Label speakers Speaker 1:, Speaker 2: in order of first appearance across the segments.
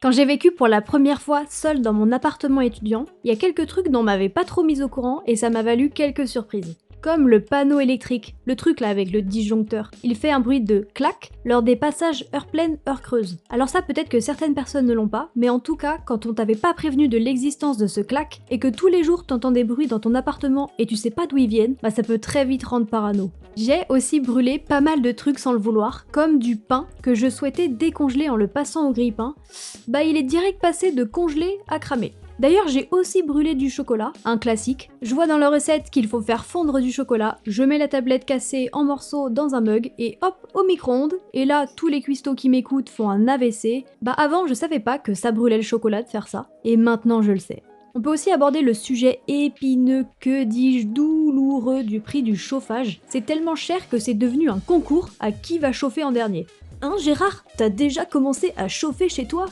Speaker 1: Quand j'ai vécu pour la première fois seule dans mon appartement étudiant, il y a quelques trucs dont on m'avait pas trop mis au courant et ça m'a valu quelques surprises. Comme le panneau électrique, le truc là avec le disjoncteur. Il fait un bruit de clac lors des passages heure pleine, heure creuse. Alors ça peut-être que certaines personnes ne l'ont pas, mais en tout cas, quand on t'avait pas prévenu de l'existence de ce clac et que tous les jours t'entends des bruits dans ton appartement et tu sais pas d'où ils viennent, bah ça peut très vite rendre parano. J'ai aussi brûlé pas mal de trucs sans le vouloir, comme du pain que je souhaitais décongeler en le passant au grille-pain. Bah il est direct passé de congelé à cramé. D'ailleurs, j'ai aussi brûlé du chocolat, un classique. Je vois dans la recette qu'il faut faire fondre du chocolat, je mets la tablette cassée en morceaux dans un mug et hop, au micro-ondes. Et là, tous les cuistots qui m'écoutent font un AVC. Bah avant, je savais pas que ça brûlait le chocolat de faire ça, et maintenant je le sais. On peut aussi aborder le sujet épineux, que dis-je, douloureux du prix du chauffage. C'est tellement cher que c'est devenu un concours à qui va chauffer en dernier. Hein Gérard, t'as déjà commencé à chauffer chez toi ?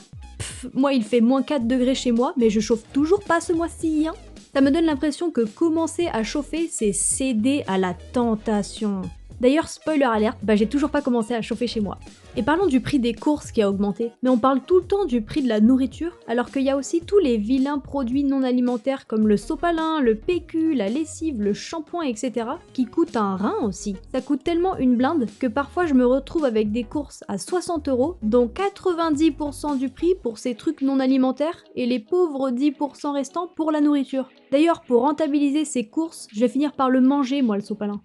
Speaker 1: Moi il fait moins 4 degrés chez moi, mais je chauffe toujours pas ce mois-ci, hein. Ça me donne l'impression que commencer à chauffer, c'est céder à la tentation. D'ailleurs, spoiler alert, bah j'ai toujours pas commencé à chauffer chez moi. Et parlons du prix des courses qui a augmenté. Mais on parle tout le temps du prix de la nourriture, alors qu'il y a aussi tous les vilains produits non alimentaires comme le sopalin, le PQ, la lessive, le shampoing, etc. qui coûtent un rein aussi. Ça coûte tellement une blinde que parfois je me retrouve avec des courses à 60€, dont 90% du prix pour ces trucs non alimentaires et les pauvres 10% restants pour la nourriture. D'ailleurs, pour rentabiliser ces courses, je vais finir par le manger moi le sopalin.